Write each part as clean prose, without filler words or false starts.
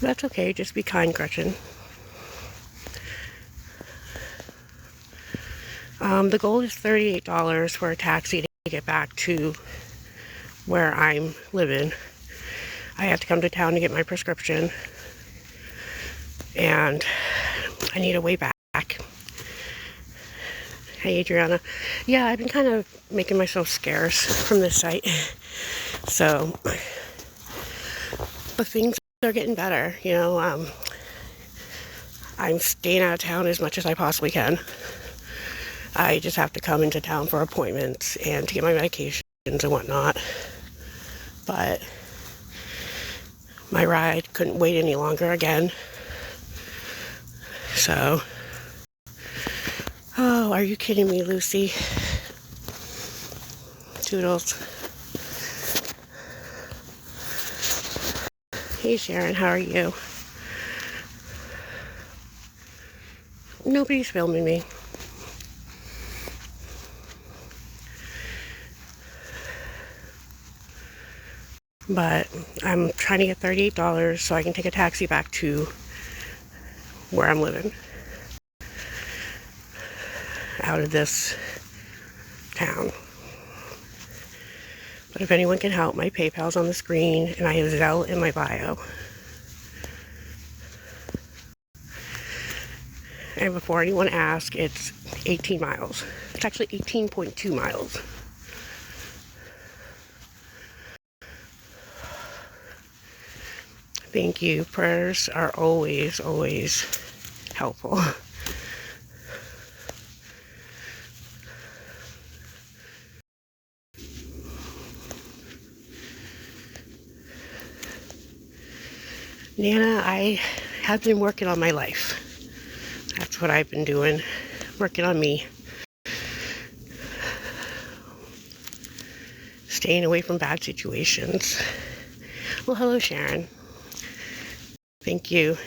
That's okay, just be kind, Gretchen. The goal is $38 for a taxi to get back to where I'm living. I have to come to town to get my prescription, and I need a way back. Hey, Adriana. Yeah, I've been kind of making myself scarce from this site. So, but things are getting better, you know. I'm staying out of town as much as I possibly can. I just have to come into town for appointments and to get my medications and whatnot. But my ride couldn't wait any longer again. So, oh, are you kidding me, Lucy? Toodles. Hey, Sharon, how are you? Nobody's filming me. But I'm trying to get $38 so I can take a taxi back to where I'm living. Out of this town. But if anyone can help, my PayPal's on the screen and I have Zelle in my bio. And before anyone asks, it's 18 miles. It's actually 18.2 miles. Thank you. Prayers are always, always helpful. Nana, I have been working on my life. That's what I've been doing. Working on me. Staying away from bad situations. Well, hello, Sharon. Thank you.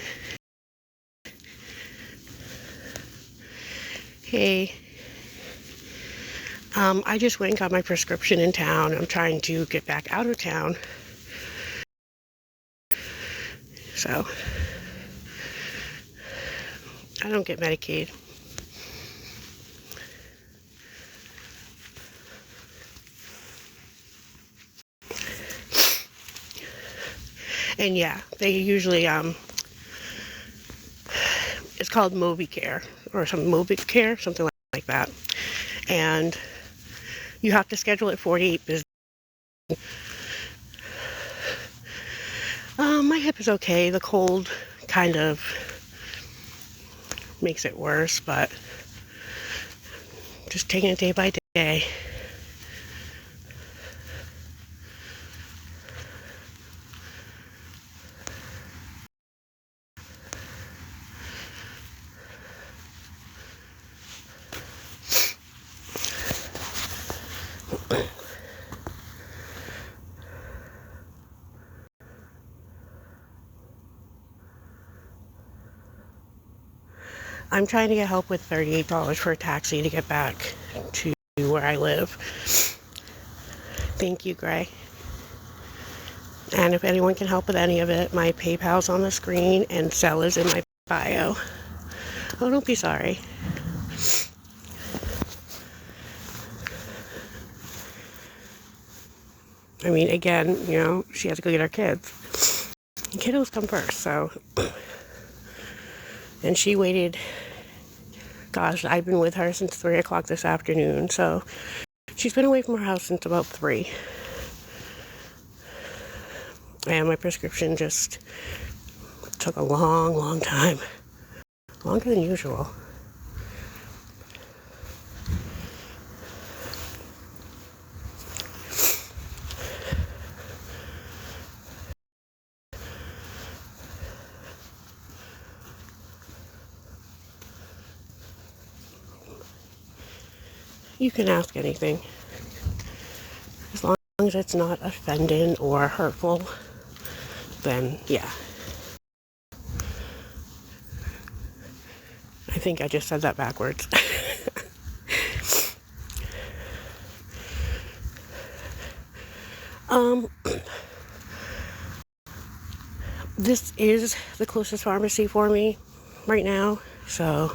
Hey. I just went and got my prescription in town. I'm trying to get back out of town. So, I don't get Medicaid. And yeah, they usually, it's called MobiCare, or some MobiCare, something like that. And you have to schedule it 48 business. My hip is okay. The cold kind of makes it worse, but just taking it day by day. I'm trying to get help with $38 for a taxi to get back to where I live. Thank you, Gray. And if anyone can help with any of it, my PayPal's on the screen and Zelle is in my bio. Oh, don't be sorry. I mean, again, you know, she has to go get her kids. Kiddos come first, so. And she waited, gosh, I've been with her since 3 o'clock this afternoon, so she's been away from her house since about 3. And my prescription just took a long, long time. Longer than usual. You can ask anything. As long as it's not offending or hurtful, then yeah. I think I just said that backwards. this is the closest pharmacy for me right now. So,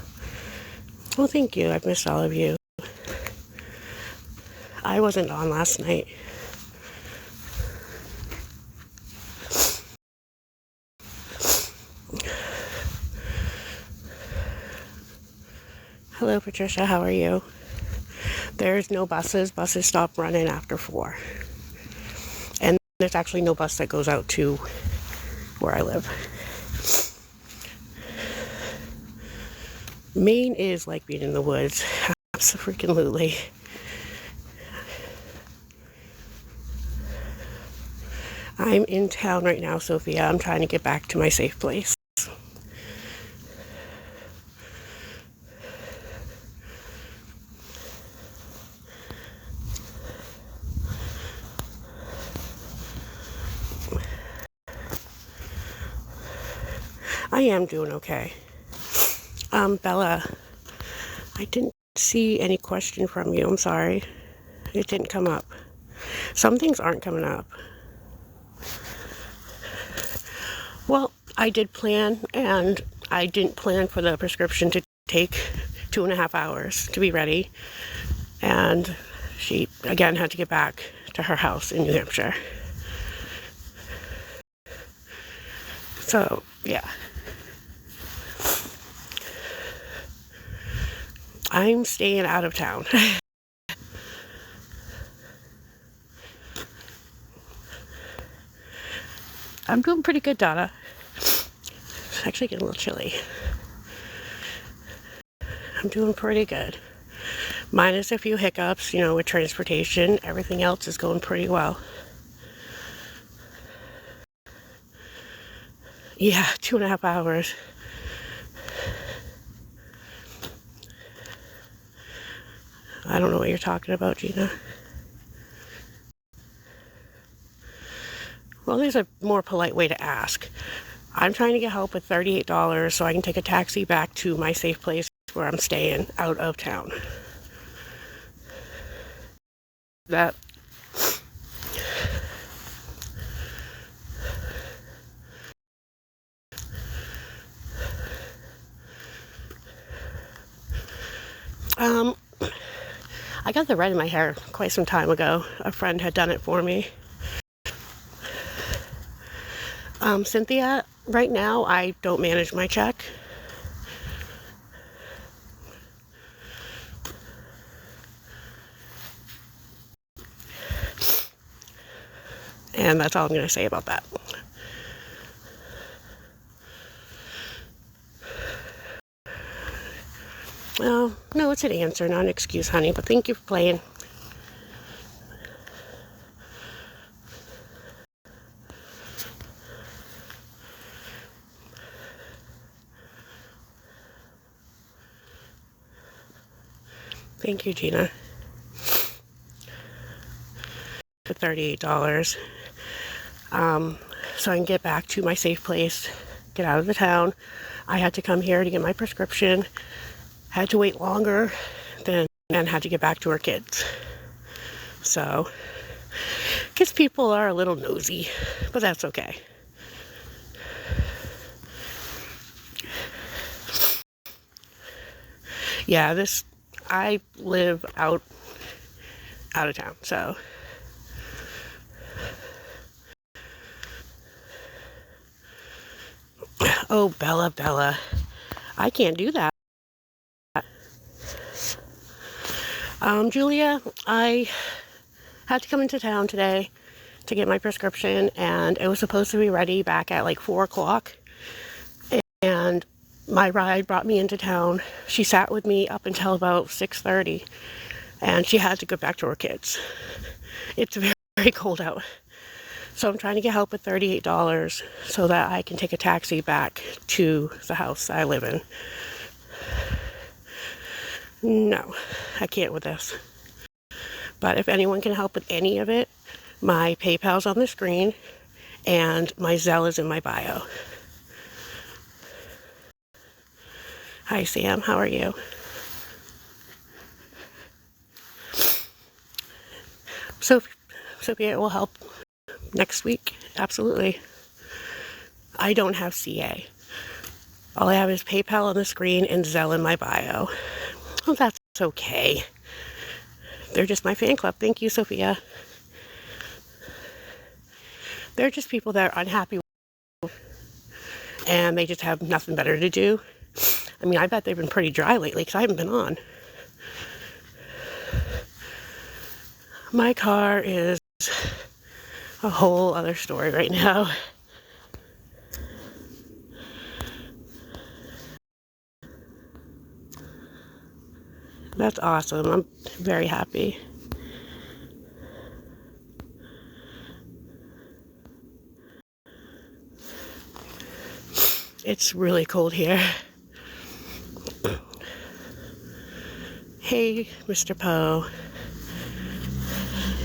well, thank you. I've missed all of you. I wasn't on last night. Hello, Patricia. How are you? There's no buses. Buses stop running after 4. And there's actually no bus that goes out to where I live. Maine is like being in the woods. Absolutely. I'm in town right now, Sophia. I'm trying to get back to my safe place. I am doing okay. Bella, I didn't see any question from you. I'm sorry. It didn't come up. Some things aren't coming up. Well, I did plan, and I didn't plan for the prescription to take 2.5 hours to be ready. And she, again, had to get back to her house in New Hampshire. So, yeah. I'm staying out of town. I'm doing pretty good, Donna. It's actually getting a little chilly. I'm doing pretty good. Minus a few hiccups, with transportation. Everything else is going pretty well. Yeah, 2.5 hours. I don't know what you're talking about, Gina. Well, there's a more polite way to ask. I'm trying to get help with $38 so I can take a taxi back to my safe place where I'm staying out of town. That I got the red in my hair quite some time ago. A friend had done it for me. Cynthia, right now I don't manage my check. And that's all I'm going to say about that. Oh, no, it's an answer, not an excuse, honey, but thank you for playing. Thank you, Gina. For $38. So I can get back to my safe place, get out of the town. I had to come here to get my prescription. Had to wait longer than and had to get back to her kids. So, kids people are a little nosy, but that's okay. Yeah, I live out of town, so. Oh, Bella, I can't do that. Julia, I had to come into town today to get my prescription, and it was supposed to be ready back at like 4 o'clock. And my ride brought me into town. She sat with me up until about 6:30, and she had to go back to her kids. It's very, very cold out. So I'm trying to get help with $38 so that I can take a taxi back to the house that I live in. No, I can't with this. But if anyone can help with any of it, my PayPal's on the screen and my Zelle is in my bio. Hi, Sam. How are you? Sophia will help next week. Absolutely. I don't have CA. All I have is PayPal on the screen and Zelle in my bio. Well, that's okay. They're just my fan club. Thank you, Sophia. They're just people that are unhappy and they just have nothing better to do. I mean, I bet they've been pretty dry lately because I haven't been on. My car is a whole other story right now. That's awesome. I'm very happy. It's really cold here. Hey, Mr. Poe.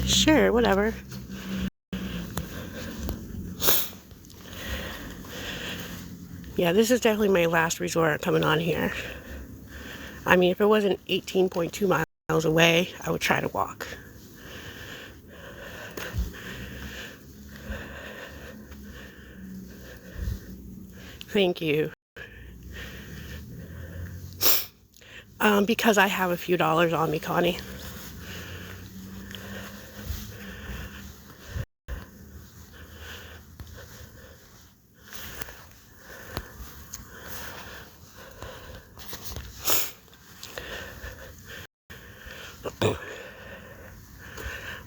Sure, whatever. Yeah, this is definitely my last resort coming on here. I mean, if it wasn't 18.2 miles away, I would try to walk. Thank you. Because I have a few dollars on me, Connie.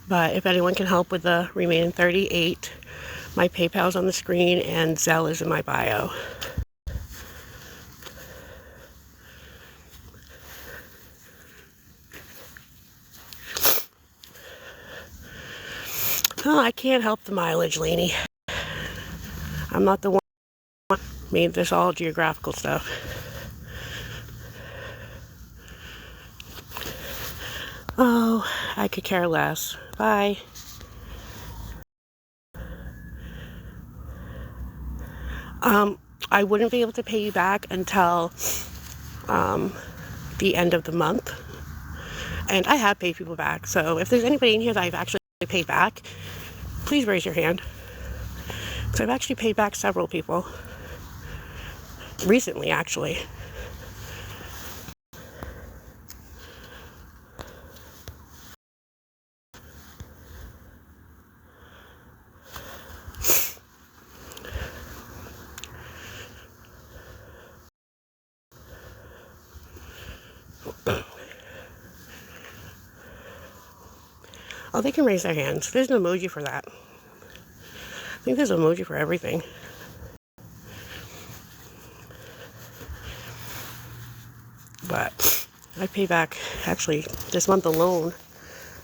But if anyone can help with the remaining 38, my PayPal's on the screen and Zelle is in my bio. Oh, I can't help the mileage, Lainey. I'm not the one who made this all geographical stuff. Oh, I could care less. Bye. I wouldn't be able to pay you back until the end of the month. And I have paid people back. So if there's anybody in here that I've actually paid back, please raise your hand. So I've actually paid back several people. Recently, actually. Oh, they can raise their hands. There's an emoji for that. I think there's an emoji for everything. But I paid back, actually, this month alone,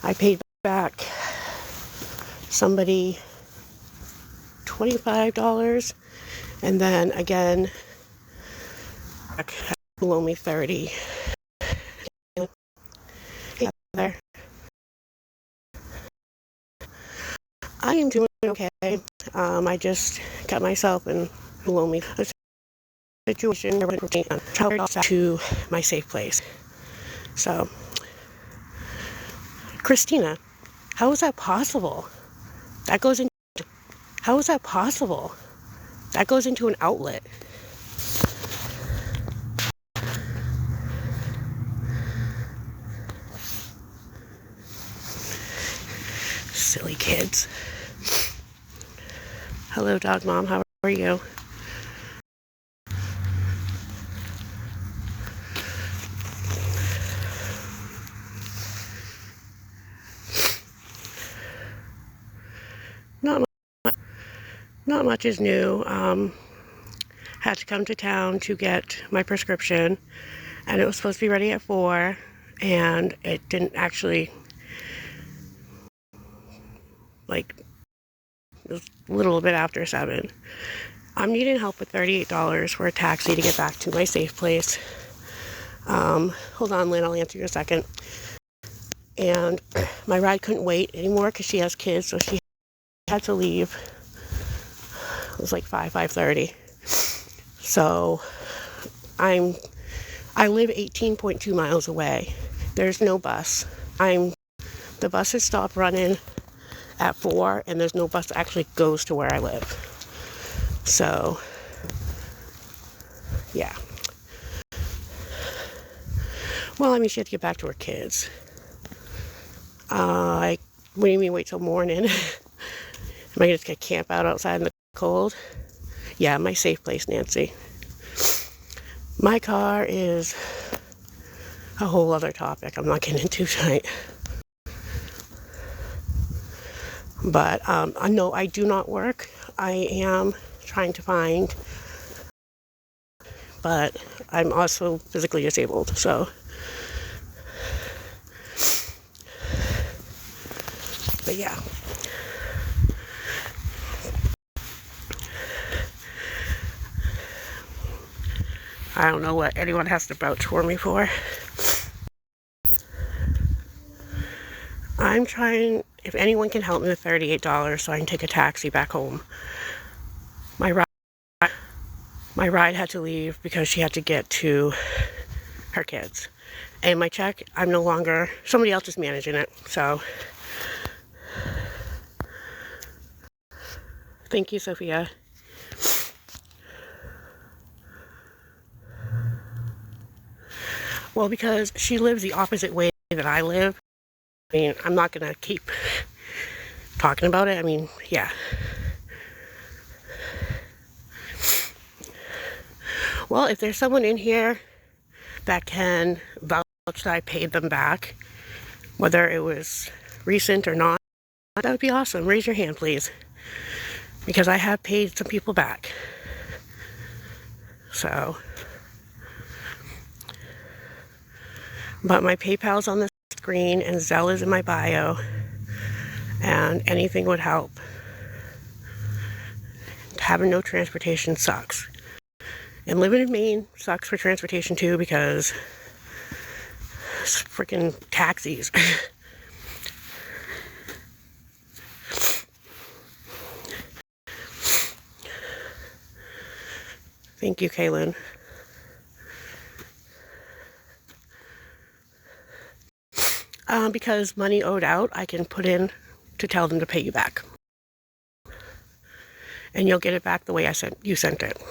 I paid back somebody $25, and then again, below me 30. Hey there. I am doing okay. I just got myself in below me a situation to my safe place. So, Christina, how is that possible? That goes into, how is that possible? That goes into an outlet. Silly kids. Hello, dog mom. How are you? Not much is new. Had to come to town to get my prescription, and it was supposed to be ready at 4, and it didn't actually, like, it was a little bit after 7. I'm needing help with $38 for a taxi to get back to my safe place. Hold on, Lynn, I'll answer you in a second. And my ride couldn't wait anymore because she has kids, so she had to leave. It was like 5:30. So I live 18.2 miles away. There's no bus. The buses stop running at 4, and there's no bus that actually goes to where I live. So yeah. Well, I mean, she had to get back to her kids. What do you mean wait till morning? Am I just gonna camp out outside in the cold? Yeah, my safe place, Nancy. My car is a whole other topic I'm not getting into tonight. But no, I do not work. I am trying to find, but I'm also physically disabled, so. But yeah. I don't know what anyone has to vouch for me for. I'm trying, if anyone can help me with $38 so I can take a taxi back home. My ride had to leave because she had to get to her kids. And my check, I'm no longer, somebody else is managing it, so. Thank you, Sophia. Well, because she lives the opposite way that I live. I mean, I'm not going to keep talking about it. I mean, yeah. Well, if there's someone in here that can vouch that I paid them back, whether it was recent or not, that would be awesome. Raise your hand, please. Because I have paid some people back. So. But my PayPal's on the screen and Zelle is in my bio. And anything would help. Having no transportation sucks. And living in Maine sucks for transportation too because it's freaking taxis. Thank you, Kaylin. Because money owed out, I can put in to tell them to pay you back. And you'll get it back the way you sent it.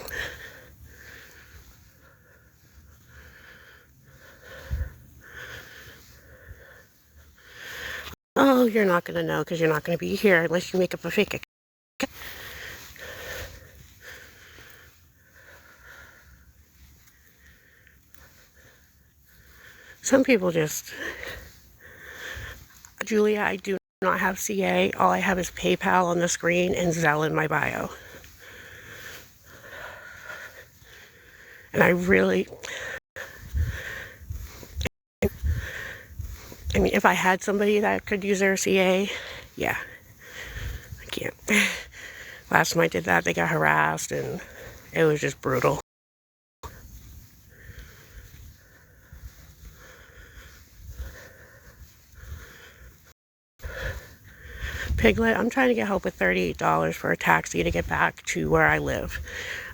Oh, you're not going to know because you're not going to be here unless you make up a fake account. Some people just... Julia, I do not have CA. All I have is PayPal on the screen and Zelle in my bio. And I really... I mean, if I had somebody that could use their CA, yeah. I can't. Last time I did that, they got harassed and it was just brutal. Piglet, I'm trying to get help with $38 for a taxi to get back to where I live.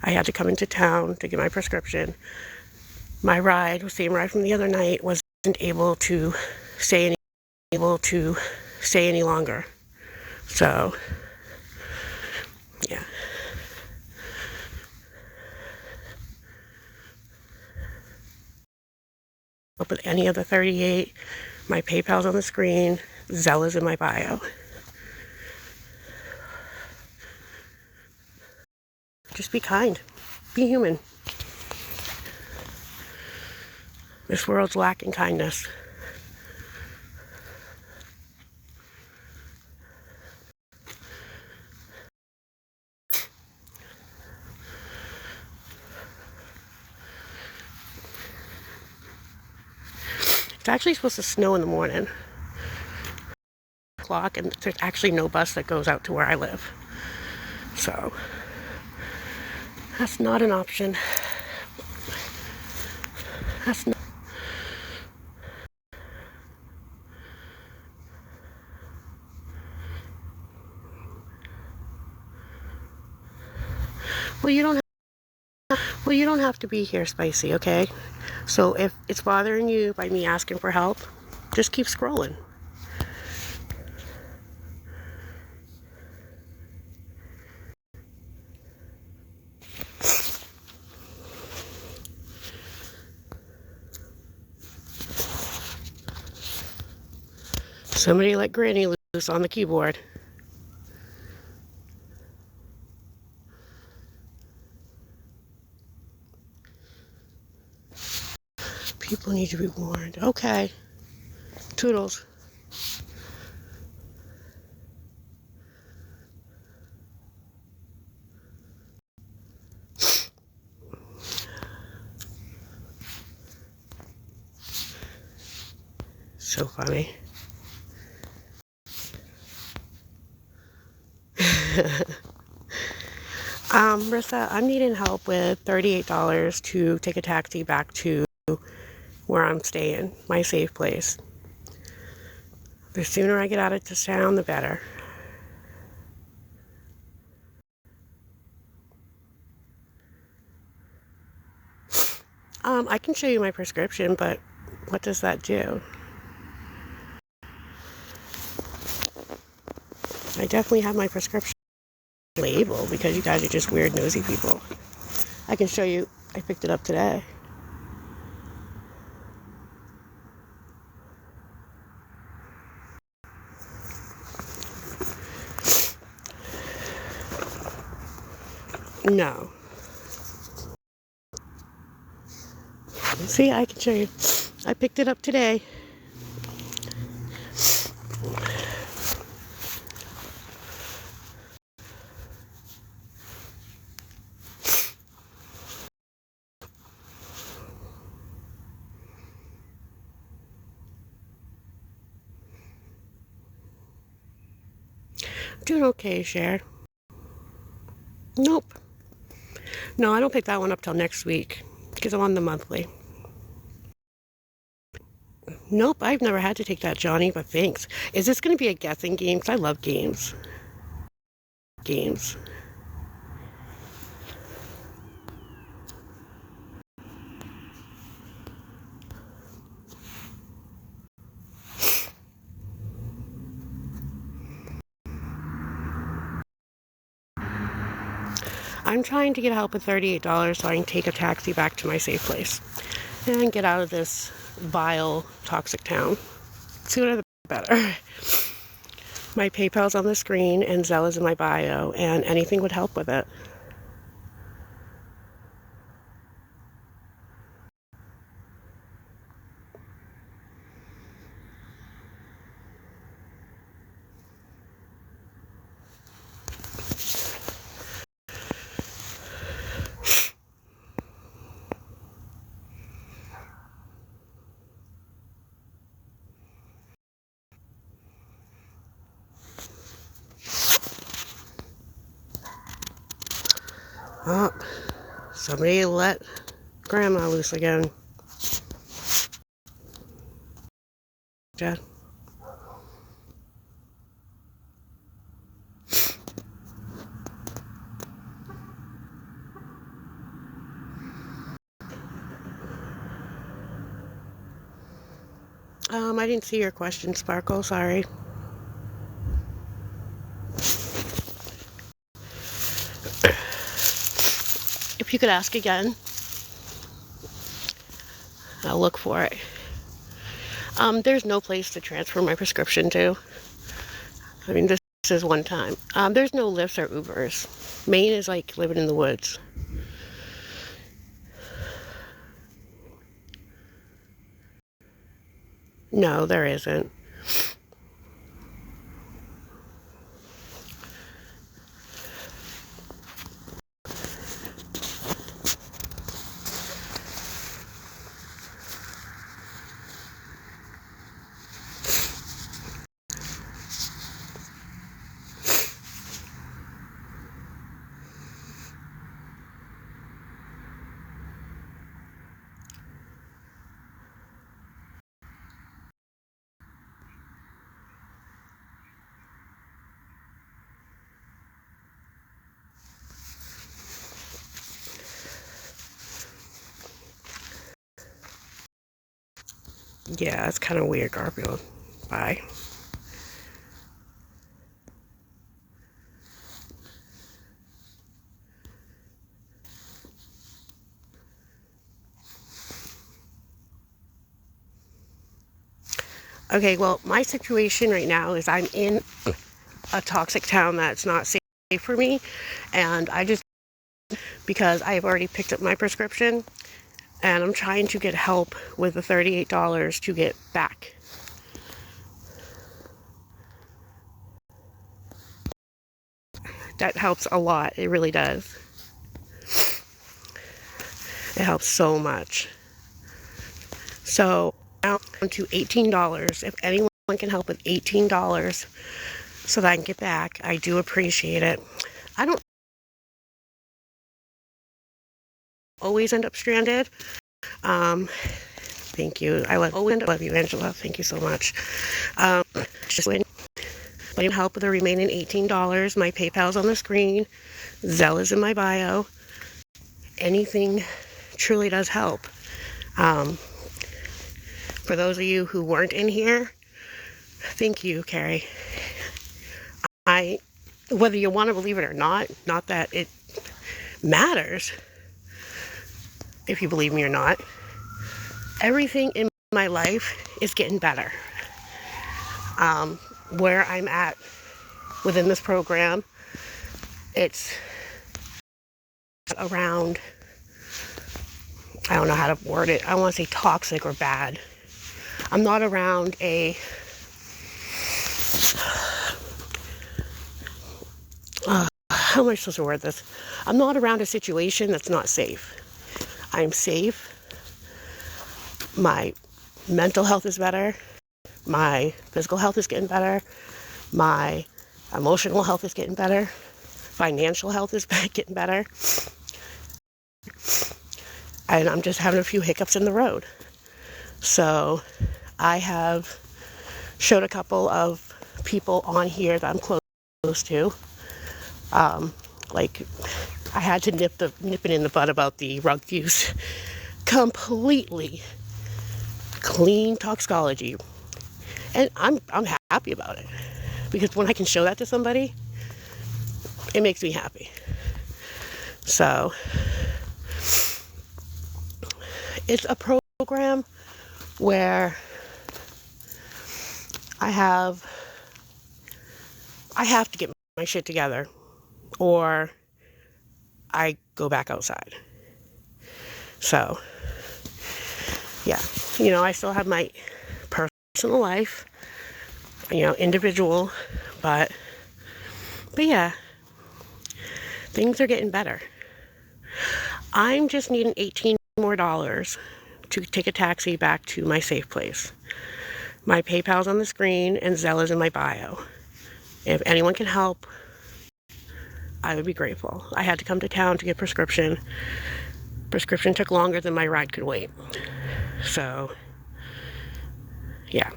I had to come into town to get my prescription. My ride, same ride from the other night, wasn't able to stay any longer. So, yeah. Up with any of the 38, my PayPal's on the screen, Zelle is in my bio. Just be kind. Be human. This world's lacking kindness. It's actually supposed to snow in the morning. And there's actually no bus that goes out to where I live. So, that's not an option. That's not... Well, you don't have to be here, Spicy, okay? So if it's bothering you by me asking for help, just keep scrolling. Somebody let Granny loose on the keyboard. People need to be warned. Okay. Toodles. So funny. Marissa, I'm needing help with $38 to take a taxi back to where I'm staying, my safe place. The sooner I get out of this town, the better. I can show you my prescription, but what does that do? I definitely have my prescription label because you guys are just weird, nosy people. I can show you. I picked it up today. No. See, I can show you. I picked it up today. Doing okay, Cher. Nope. No, I don't pick that one up till next week because I'm on the monthly. Nope, I've never had to take that, Johnny, but thanks. Is this going to be a guessing game? Because I love games. Games. I'm trying to get help with $38 so I can take a taxi back to my safe place and get out of this vile, toxic town. Sooner the better. My PayPal's on the screen and Zelle is in my bio, and anything would help with it. Oh, somebody let Grandma loose again. Dad. I didn't see your question, Sparkle. Sorry. If you could ask again, I'll look for it. There's no place to transfer my prescription to. I mean, this is one time. There's no Lyfts or Ubers. Maine is like living in the woods. No, there isn't. Yeah, it's kind of weird, Garfield. Bye. Okay, well, my situation right now is I'm in a toxic town that's not safe for me, and because I have already picked up my prescription, and I'm trying to get help with the $38 to get back. That helps a lot. It really does. It helps so much. So now I'm to $18. If anyone can help with $18 so that I can get back, I do appreciate it. I don't always end up stranded. Thank you. I love you, Angela. Thank you so much. Just when you help with the remaining $18, my PayPal's on the screen. Zelle is in my bio. Anything truly does help. For those of you who weren't in here, thank you, Carrie. Whether you want to believe it or not that it matters if you believe me or not, everything in my life is getting better. Where I'm at within this program, it's around, I don't know how to word it. I want to say toxic or bad. I'm not around how am I supposed to word this? I'm not around a situation that's not safe. I'm safe. My mental health is better. My physical health is getting better. My emotional health is getting better. Financial health is getting better. And I'm just having a few hiccups in the road. So I have showed a couple of people on here that I'm close to. Like I had to nip it in the bud about the rug use. Completely clean toxicology. And I'm happy about it. Because when I can show that to somebody, it makes me happy. So it's a program where I have to get my shit together or I go back outside. So, yeah, I still have my personal life, individual, but yeah, things are getting better. I'm just needing $18 more to take a taxi back to my safe place. My PayPal's on the screen and Zelle is in my bio. If anyone can help, I would be grateful. I had to come to town to get prescription. Prescription took longer than my ride could wait. So, yeah.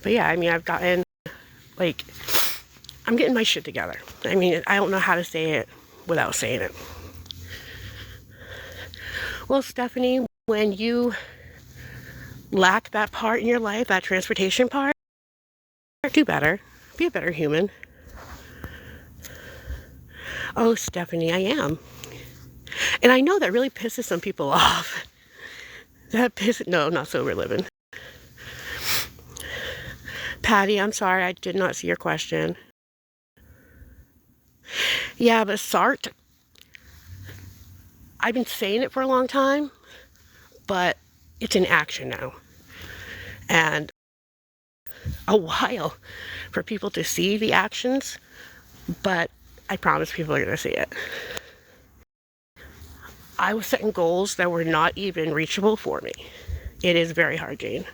But yeah, I've gotten, I'm getting my shit together. I don't know how to say it without saying it. Well, Stephanie, when you lack that part in your life, that transportation part, do better. Be a better human. Oh, Stephanie, I am. And I know that really pisses some people off. No, not sober living. Patty, I'm sorry, I did not see your question. Yeah, but SART, I've been saying it for a long time, but it's in action now. And a while for people to see the actions, but I promise people are going to see it. I was setting goals that were not even reachable for me. It is very hard, Jane.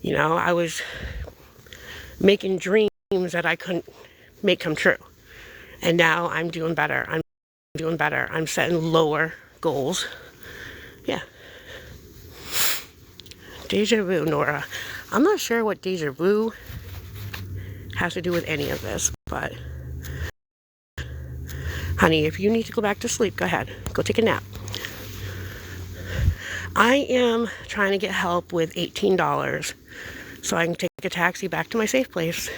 I was making dreams that I couldn't make come true. And now I'm doing better. I'm setting lower goals. Yeah. Deja vu, Nora. I'm not sure what deja vu has to do with any of this, but honey, if you need to go back to sleep, go ahead. Go take a nap. I am trying to get help with $18 so I can take a taxi back to my safe place.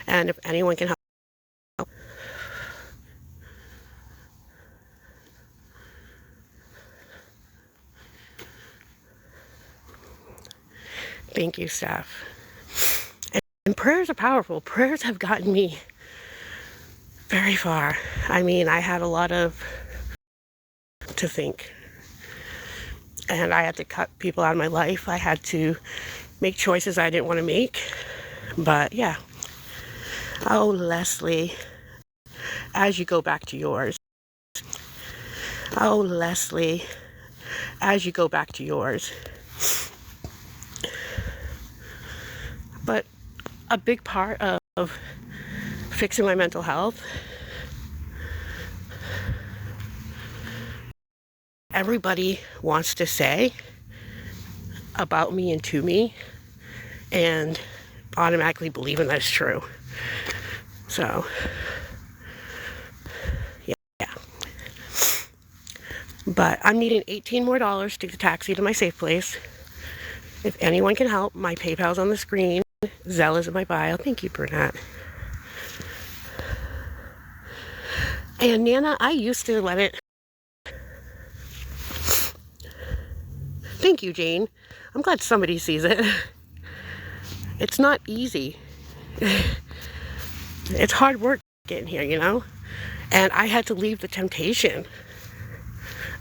And if anyone can help. Thank you, Steph. And prayers are powerful. Prayers have gotten me very far. I mean, I had a lot of to think. And I had to cut people out of my life. I had to make choices I didn't want to make. But yeah. Oh, Leslie, as you go back to yours. Oh, Leslie, as you go back to yours. But a big part of fixing my mental health, everybody wants to say about me and to me, and automatically believing that's true. So, yeah. But I'm needing $18 more to take the taxi to my safe place. If anyone can help, my PayPal's on the screen. Zelle is in my bio. Thank you, Burnett. And Nana, I used to let it. Thank you, Jane. I'm glad somebody sees it. It's not easy. It's hard work getting here, you know? And I had to leave the temptation.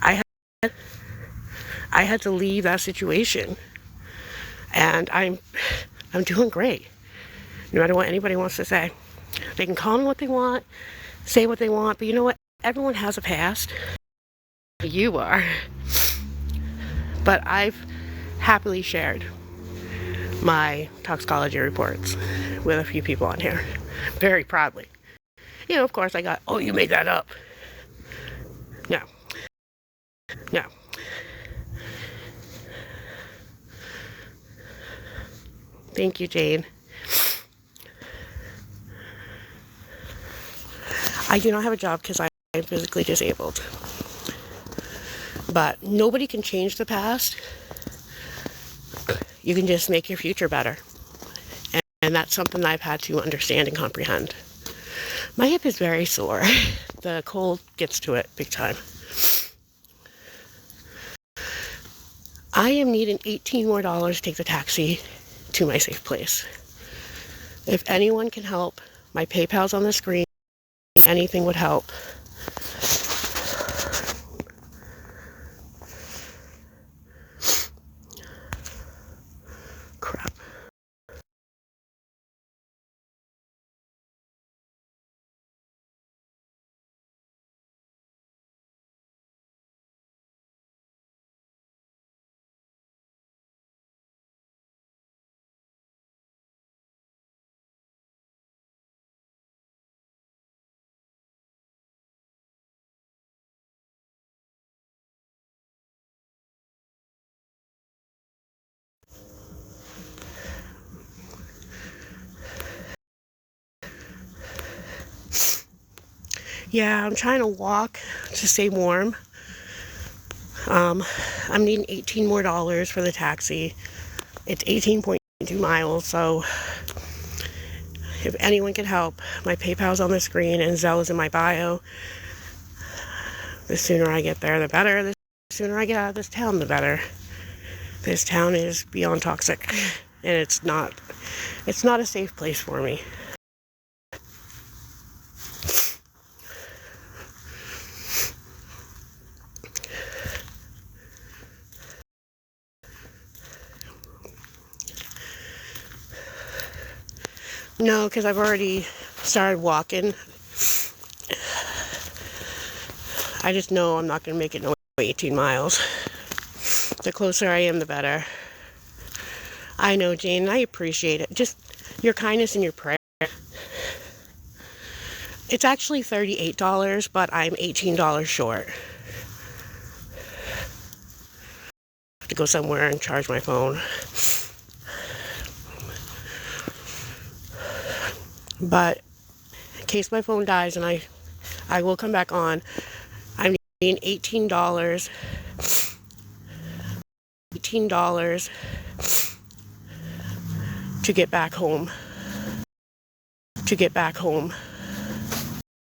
I had to leave that situation. And I'm doing great. No matter what anybody wants to say. They can call me what they want, say what they want, but you know what? Everyone has a past. You are. But I've happily shared my toxicology reports with a few people on here. Very proudly. You know, of course I got, oh, you made that up. No. No. Thank you, Jane. I do not have a job because I am physically disabled. But nobody can change the past. You can just make your future better. And that's something I've had to understand and comprehend. My hip is very sore. The cold gets to it big time. I am needing $18 more to take the taxi to my safe place. If anyone can help, my PayPal's on the screen. Anything would help. Crap. Yeah, I'm trying to walk to stay warm. I'm needing $18 more for the taxi. It's 18.2 miles, so if anyone can help, my PayPal's on the screen and Zelle is in my bio. The sooner I get there, the better. The sooner I get out of this town, the better. This town is beyond toxic, and it's not a safe place for me. No, because I've already started walking. I just know I'm not going to make it no 18 miles. The closer I am, the better. I know, Jane, I appreciate it. Just your kindness and your prayer. It's actually $38, but I'm $18 short. I have to go somewhere and charge my phone. But in case my phone dies and I will come back on, I'm needing $18 to get back home.